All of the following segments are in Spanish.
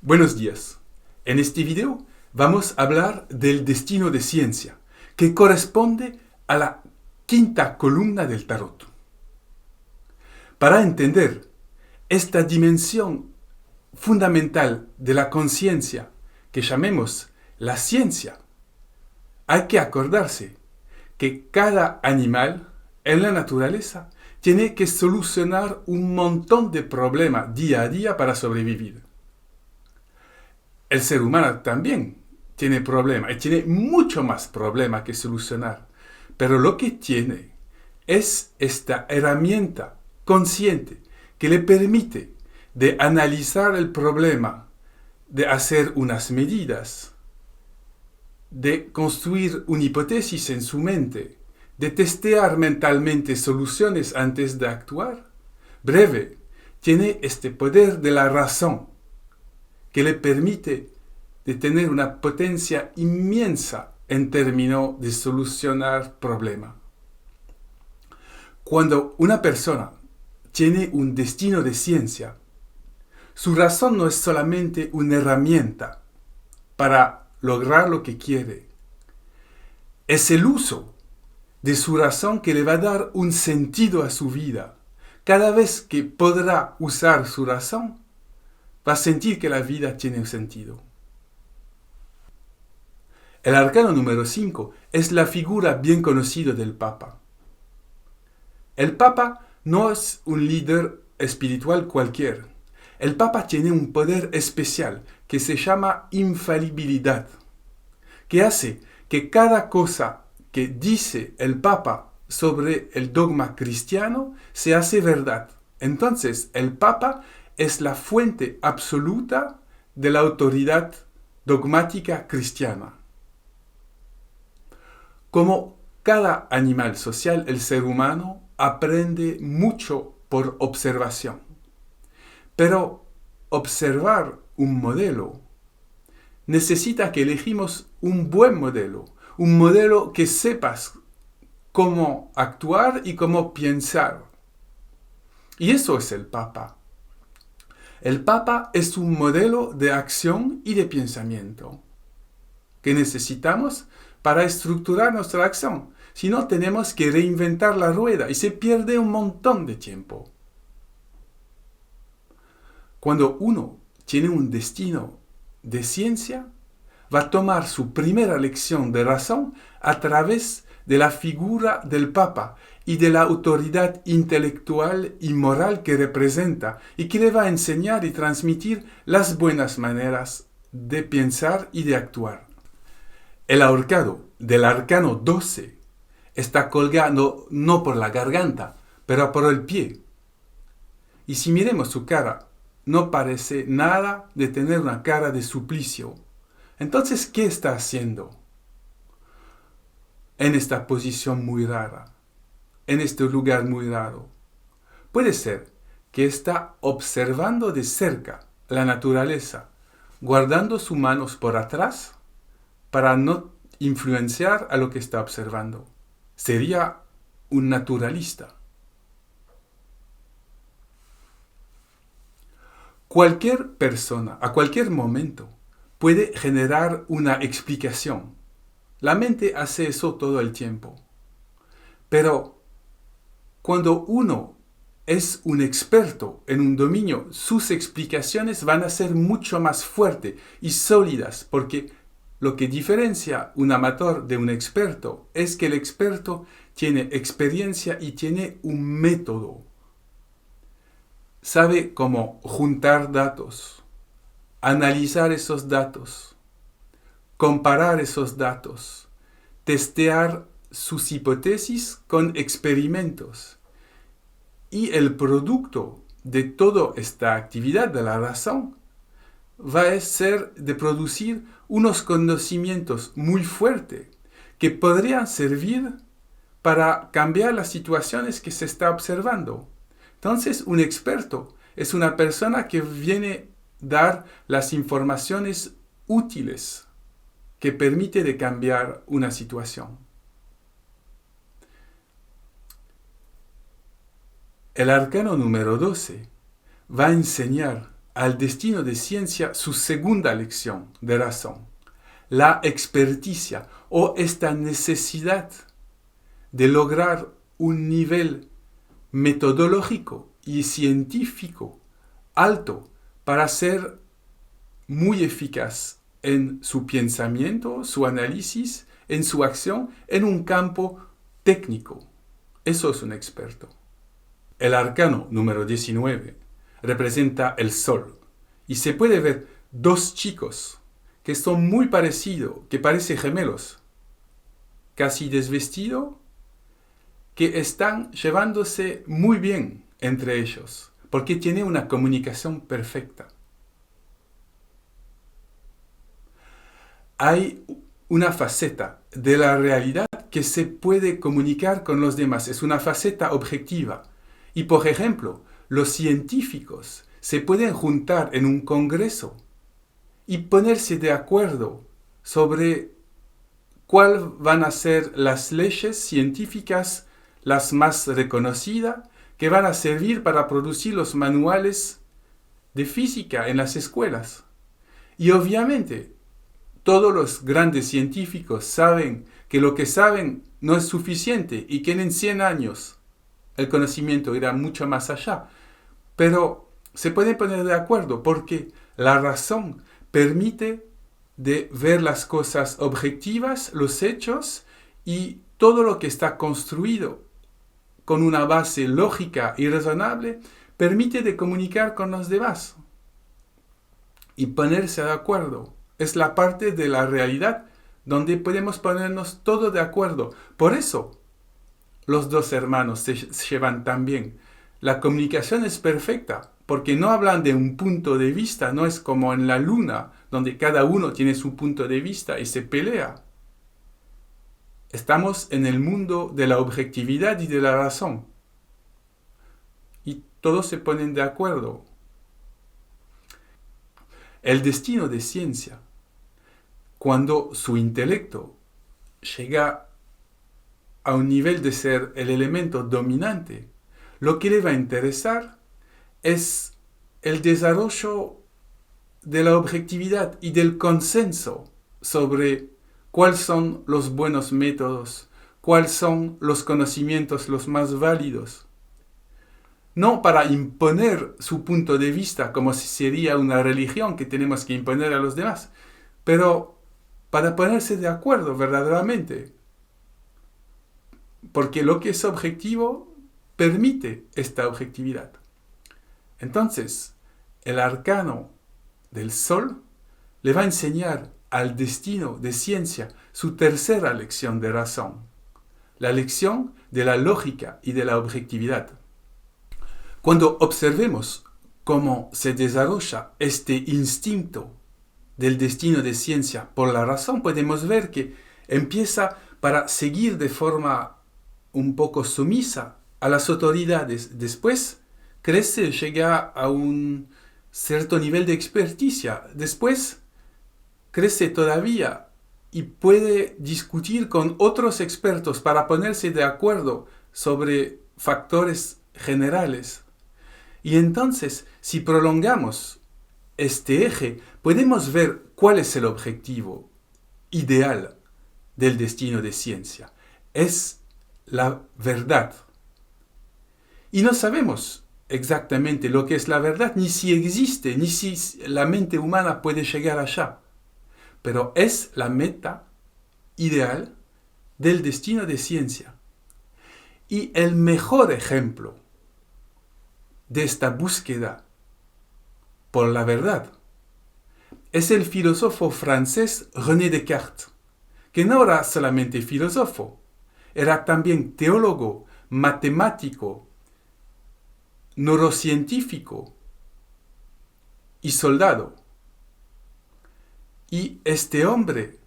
Buenos días. En este video vamos a hablar del destino de ciencia, que corresponde a la quinta columna del tarot. Para entender esta dimensión fundamental de la conciencia, que llamemos la ciencia, hay que acordarse que cada animal en la naturaleza tiene que solucionar un montón de problemas día a día para sobrevivir. El ser humano también tiene problemas y tiene mucho más problemas que solucionar. Pero lo que tiene es esta herramienta consciente que le permite de analizar el problema, de hacer unas medidas, de construir una hipótesis en su mente, de testear mentalmente soluciones antes de actuar. Breve, tiene este poder de la razón que le permite de tener una potencia inmensa en términos de solucionar problemas. Cuando una persona tiene un destino de ciencia, su razón no es solamente una herramienta para lograr lo que quiere. Es el uso de su razón que le va a dar un sentido a su vida. Cada vez que podrá usar su razón, va a sentir que la vida tiene un sentido. El arcano número 5 es la figura bien conocida del Papa. El Papa no es un líder espiritual cualquiera. El Papa tiene un poder especial que se llama infalibilidad, que hace que cada cosa que dice el Papa sobre el dogma cristiano se hace verdad. Entonces, el Papa es la fuente absoluta de la autoridad dogmática cristiana. Como cada animal social, el ser humano aprende mucho por observación. Pero observar un modelo necesita que elegimos un buen modelo, un modelo que sepas cómo actuar y cómo pensar. Y eso es el Papa. El Papa es un modelo de acción y de pensamiento que necesitamos para estructurar nuestra acción. Si no, tenemos que reinventar la rueda y se pierde un montón de tiempo. Cuando uno tiene un destino de ciencia, va a tomar su primera lección de razón a través de la figura del Papa y de la autoridad intelectual y moral que representa y que le va a enseñar y transmitir las buenas maneras de pensar y de actuar. El ahorcado del arcano 12 está colgado no por la garganta, pero por el pie. Y si miremos su cara, no parece nada de tener una cara de suplicio. Entonces, ¿qué está haciendo en esta posición muy rara, en este lugar muy raro? Puede ser que está observando de cerca la naturaleza, guardando sus manos por atrás para no influenciar a lo que está observando. Sería un naturalista. Cualquier persona, a cualquier momento, puede generar una explicación. La mente hace eso todo el tiempo. Pero cuando uno es un experto en un dominio, sus explicaciones van a ser mucho más fuertes y sólidas, porque lo que diferencia un amateur de un experto es que el experto tiene experiencia y tiene un método. Sabe cómo juntar datos, analizar esos datos, comparar esos datos, testear sus hipótesis con experimentos. Y el producto de toda esta actividad de la razón va a ser de producir unos conocimientos muy fuertes que podrían servir para cambiar las situaciones que se está observando. Entonces, un experto es una persona que viene a dar las informaciones útiles que permite de cambiar una situación. El arcano número 12 va a enseñar al destino de ciencia su segunda lección de razón, la experticia o esta necesidad de lograr un nivel metodológico y científico alto para ser muy eficaz en su pensamiento, su análisis, en su acción, en un campo técnico. Eso es un experto. El arcano número 19 representa el sol y se puede ver dos chicos que son muy parecidos, que parecen gemelos, casi desvestidos, que están llevándose muy bien entre ellos, porque tienen una comunicación perfecta. Hay una faceta de la realidad que se puede comunicar con los demás, es una faceta objetiva. Y por ejemplo, los científicos se pueden juntar en un congreso y ponerse de acuerdo sobre cuáles van a ser las leyes científicas las más reconocidas que van a servir para producir los manuales de física en las escuelas. Y obviamente, todos los grandes científicos saben que lo que saben no es suficiente y que en 100 años el conocimiento irá mucho más allá. Pero se pueden poner de acuerdo porque la razón permite de ver las cosas objetivas, los hechos y todo lo que está construido con una base lógica y razonable permite de comunicar con los demás y ponerse de acuerdo. Es la parte de la realidad donde podemos ponernos todos de acuerdo. Por eso los dos hermanos se llevan tan bien. La comunicación es perfecta, porque no hablan de un punto de vista, no es como en la luna, donde cada uno tiene su punto de vista y se pelea. Estamos en el mundo de la objetividad y de la razón. Y todos se ponen de acuerdo. El destino de ciencia, cuando su intelecto llega a un nivel de ser el elemento dominante, lo que le va a interesar es el desarrollo de la objetividad y del consenso sobre cuáles son los buenos métodos, cuáles son los conocimientos los más válidos. No para imponer su punto de vista como si sería una religión que tenemos que imponer a los demás, pero para ponerse de acuerdo verdaderamente. Porque lo que es objetivo permite esta objetividad. Entonces, el arcano del sol le va a enseñar al destino de ciencia su tercera lección de razón, la lección de la lógica y de la objetividad. Cuando observemos cómo se desarrolla este instinto del destino de ciencia por la razón, podemos ver que empieza para seguir de forma un poco sumisa a las autoridades. Después crece, llega a un cierto nivel de experticia. Después crece todavía y puede discutir con otros expertos para ponerse de acuerdo sobre factores generales. Y entonces, si prolongamos este eje, podemos ver cuál es el objetivo ideal del destino de ciencia. Es la verdad. Y no sabemos exactamente lo que es la verdad, ni si existe, ni si la mente humana puede llegar allá. Pero es la meta ideal del destino de ciencia. Y el mejor ejemplo de esta búsqueda por la verdad es el filósofo francés René Descartes, que no era solamente filósofo, era también teólogo, matemático, neurocientífico y soldado. Y este hombre,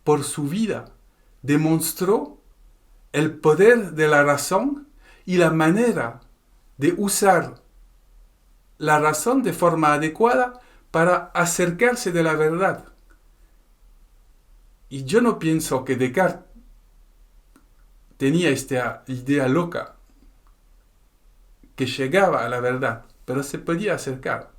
por su vida, demostró el poder de la razón y la manera de usar la razón de forma adecuada para acercarse de la verdad. Y yo no pienso que Descartes tenía esta idea loca que llegaba a la verdad, pero se podía acercar.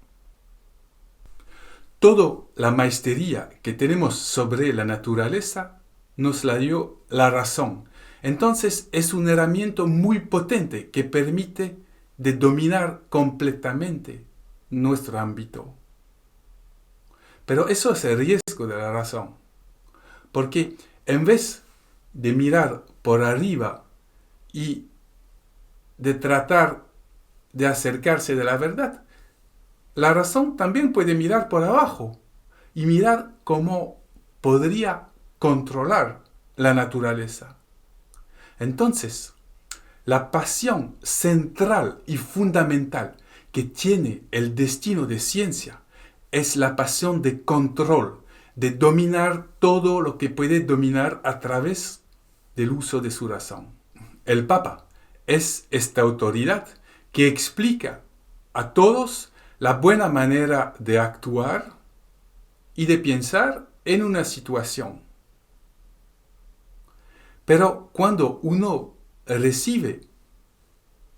Toda la maestría que tenemos sobre la naturaleza nos la dio la razón. Entonces es una herramienta muy potente que permite de dominar completamente nuestro ámbito. Pero eso es el riesgo de la razón. Porque en vez de mirar por arriba y de tratar de acercarse de la verdad, la razón también puede mirar por abajo y mirar cómo podría controlar la naturaleza. Entonces, la pasión central y fundamental que tiene el destino de ciencia es la pasión de control, de dominar todo lo que puede dominar a través del uso de su razón. El Papa es esta autoridad que explica a todos la buena manera de actuar y de pensar en una situación. Pero cuando uno recibe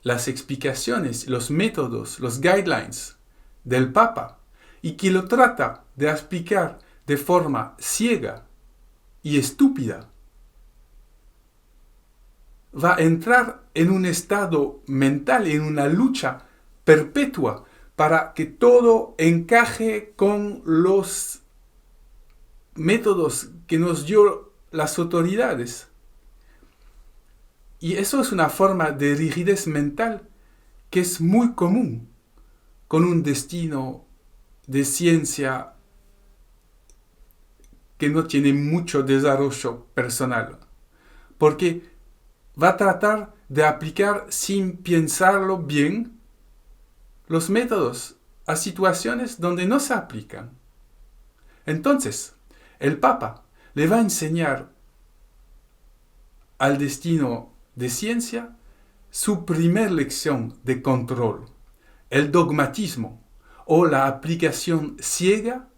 las explicaciones, los métodos, los guidelines del Papa y que lo trata de explicar de forma ciega y estúpida, va a entrar en un estado mental, en una lucha perpetua para que todo encaje con los métodos que nos dio las autoridades. Y eso es una forma de rigidez mental que es muy común con un destino de ciencia que no tiene mucho desarrollo personal. Porque va a tratar de aplicar sin pensarlo bien los métodos a situaciones donde no se aplican. Entonces, el Papa le va a enseñar al destino de ciencia su primer lección de control, el dogmatismo o la aplicación ciega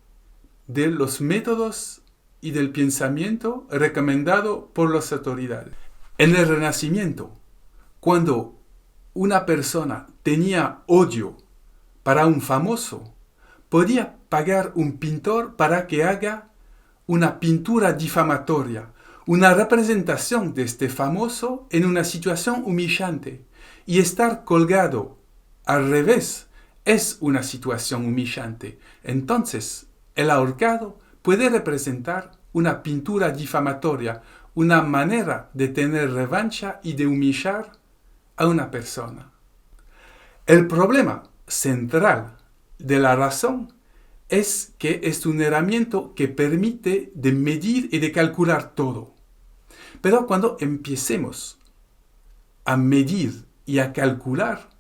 de los métodos y del pensamiento recomendado por las autoridades. En el Renacimiento, cuando una persona tenía odio para un famoso, podía pagar un pintor para que haga una pintura difamatoria, una representación de este famoso en una situación humillante. Y estar colgado al revés es una situación humillante. Entonces, el ahorcado puede representar una pintura difamatoria, una manera de tener revancha y de humillar a una persona. El problema central de la razón es que es un herramienta que permite de medir y de calcular todo. Pero cuando empecemos a medir y a calcular,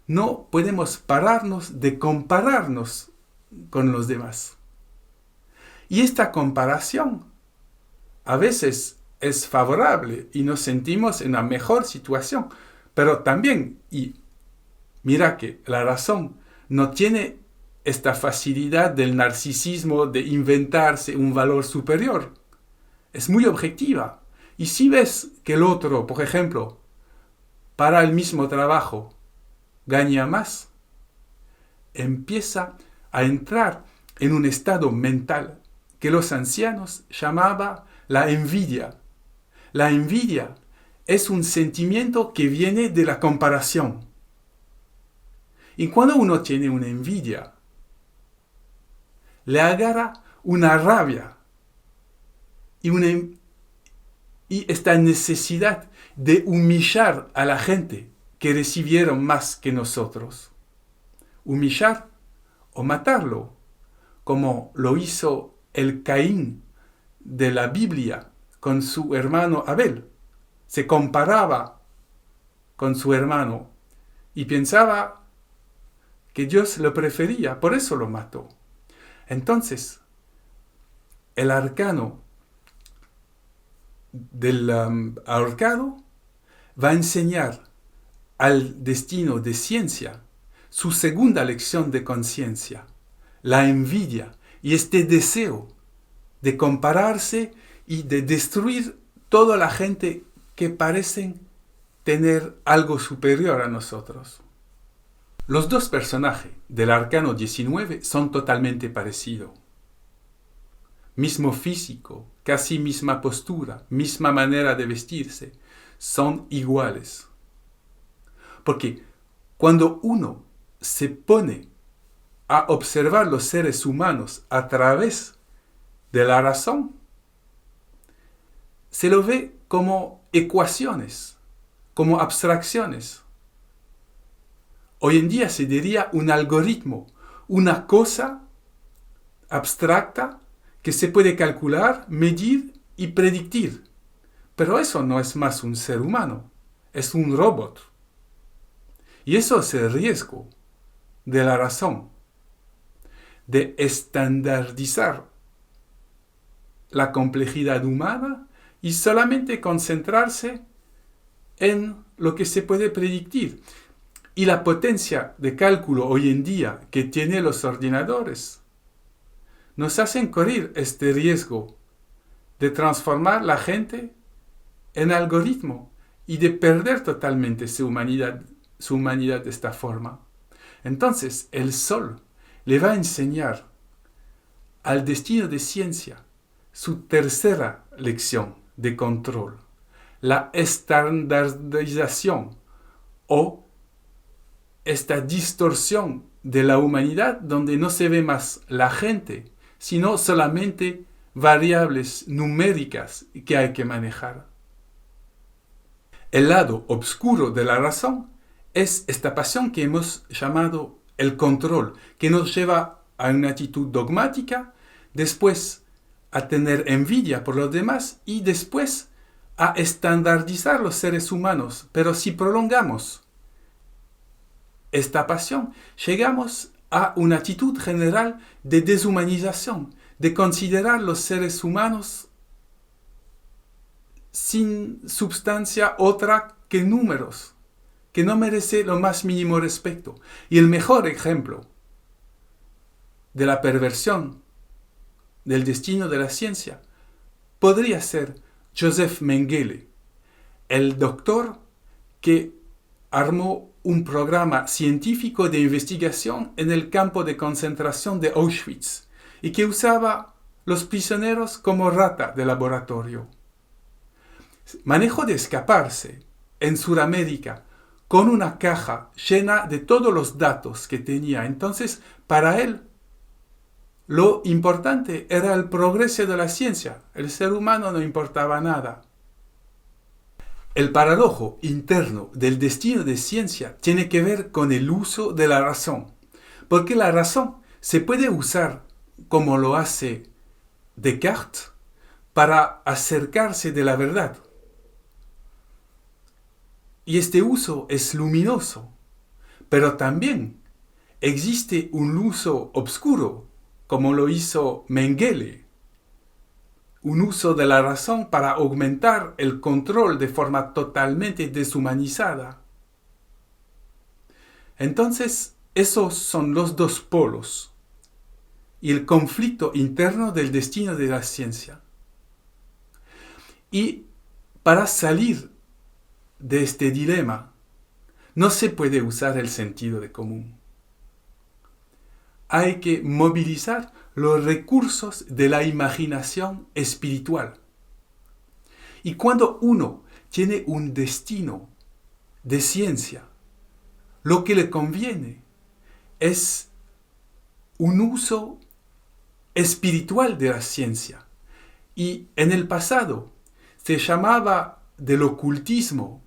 no podemos pararnos de compararnos con los demás. Y esta comparación a veces es favorable y nos sentimos en una mejor situación, pero también, y mira que la razón no tiene esta facilidad del narcisismo de inventarse un valor superior. Es muy objetiva. Y si ves que el otro, por ejemplo, para el mismo trabajo, gana más, empieza a entrar en un estado mental que los ancianos llamaban la envidia. La envidia es un sentimiento que viene de la comparación. Y cuando uno tiene una envidia, le agarra una rabia y esta necesidad de humillar a la gente que recibieron más que nosotros. Humillar o matarlo, como lo hizo el Caín de la Biblia con su hermano Abel. Se comparaba con su hermano y pensaba que Dios lo prefería, por eso lo mató. Entonces, el arcano del ahorcado va a enseñar al destino de ciencia su segunda lección de conciencia, la envidia y este deseo de compararse y de destruir toda la gente que parecen tener algo superior a nosotros. Los dos personajes del arcano 19 son totalmente parecidos. Mismo físico, casi misma postura, misma manera de vestirse, son iguales. Porque cuando uno se pone a observar los seres humanos a través de la razón, se lo ve como ecuaciones, como abstracciones. Hoy en día se diría un algoritmo, una cosa abstracta que se puede calcular, medir y predictir. Pero eso no es más un ser humano, es un robot. Y eso es el riesgo de la razón, de estandarizar la complejidad humana y solamente concentrarse en lo que se puede predecir. Y la potencia de cálculo hoy en día que tienen los ordenadores nos hacen correr este riesgo de transformar la gente en algoritmo y de perder totalmente su humanidad de esta forma. Entonces, el Sol le va a enseñar al destino de ciencia su tercera lección de control, la estandarización o esta distorsión de la humanidad donde no se ve más la gente, sino solamente variables numéricas que hay que manejar. El lado oscuro de la razón es esta pasión que hemos llamado el control, que nos lleva a una actitud dogmática, después a tener envidia por los demás y después a estandarizar los seres humanos. Pero si prolongamos esta pasión, llegamos a una actitud general de deshumanización, de considerar los seres humanos sin sustancia otra que números, que no merece lo más mínimo respeto. Y el mejor ejemplo de la perversión del destino de la ciencia podría ser Joseph Mengele, el doctor que armó un programa científico de investigación en el campo de concentración de Auschwitz y que usaba los prisioneros como rata de laboratorio. Manejó de escaparse en Sudamérica con una caja llena de todos los datos que tenía. Entonces, para él, lo importante era el progreso de la ciencia. El ser humano no importaba nada. El paradojo interno del destino de ciencia tiene que ver con el uso de la razón, porque la razón se puede usar como lo hace Descartes para acercarse de la verdad. Y este uso es luminoso, pero también existe un uso oscuro, como lo hizo Mengele. Un uso de la razón para aumentar el control de forma totalmente deshumanizada. Entonces, esos son los dos polos y el conflicto interno del destino de la ciencia. Y para salir de este dilema, no se puede usar el sentido de común. Hay que movilizar los recursos de la imaginación espiritual. Y cuando uno tiene un destino de ciencia, lo que le conviene es un uso espiritual de la ciencia. Y en el pasado se llamaba del ocultismo,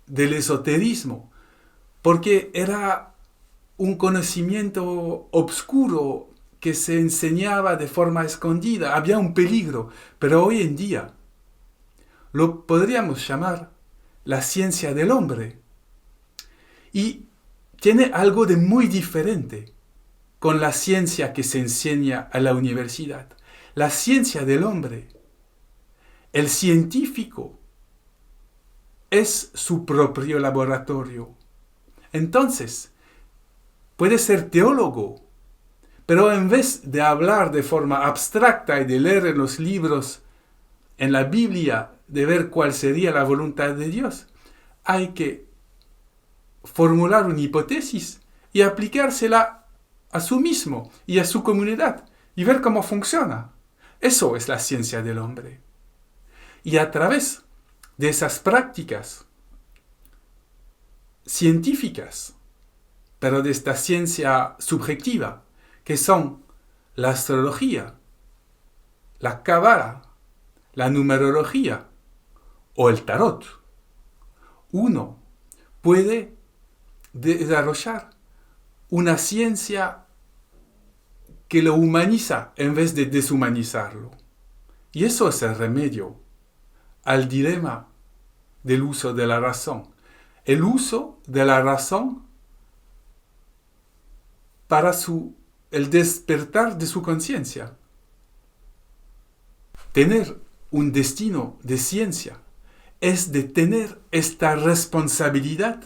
del esoterismo, porque era un conocimiento obscuro que se enseñaba de forma escondida, había un peligro, pero hoy en día lo podríamos llamar la ciencia del hombre. Y tiene algo de muy diferente con la ciencia que se enseña a la universidad. La ciencia del hombre, el científico, es su propio laboratorio. Entonces, puede ser teólogo, pero en vez de hablar de forma abstracta y de leer en los libros, en la Biblia, de ver cuál sería la voluntad de Dios, hay que formular una hipótesis y aplicársela a sí mismo y a su comunidad y ver cómo funciona. Eso es la ciencia del hombre. Y a través de esas prácticas científicas, pero de esta ciencia subjetiva, que son la astrología, la cábala, la numerología o el tarot, uno puede desarrollar una ciencia que lo humaniza en vez de deshumanizarlo. Y eso es el remedio al dilema del uso de la razón. El uso de la razón para el despertar de su conciencia. Tener un destino de ciencia es de tener esta responsabilidad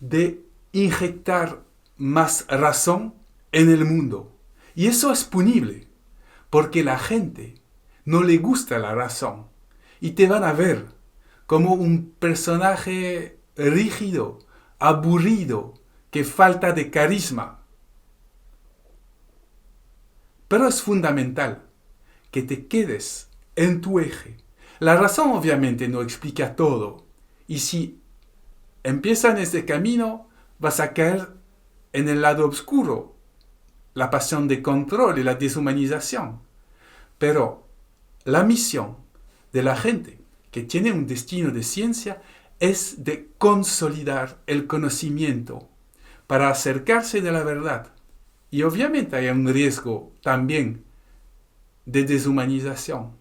de inyectar más razón en el mundo. Y eso es punible, porque la gente no le gusta la razón y te van a ver como un personaje rígido, aburrido, que falta de carisma. Pero es fundamental que te quedes en tu eje. La razón obviamente no explica todo. Y si empiezas en este camino, vas a caer en el lado oscuro, la pasión de control y la deshumanización. Pero la misión de la gente que tiene un destino de ciencia es de consolidar el conocimiento para acercarse de la verdad. Y obviamente hay un riesgo también de deshumanización.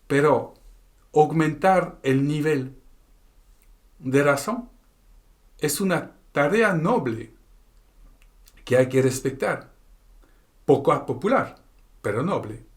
Pero aumentar el nivel de razón es una tarea noble que hay que respetar. Poco popular, pero noble.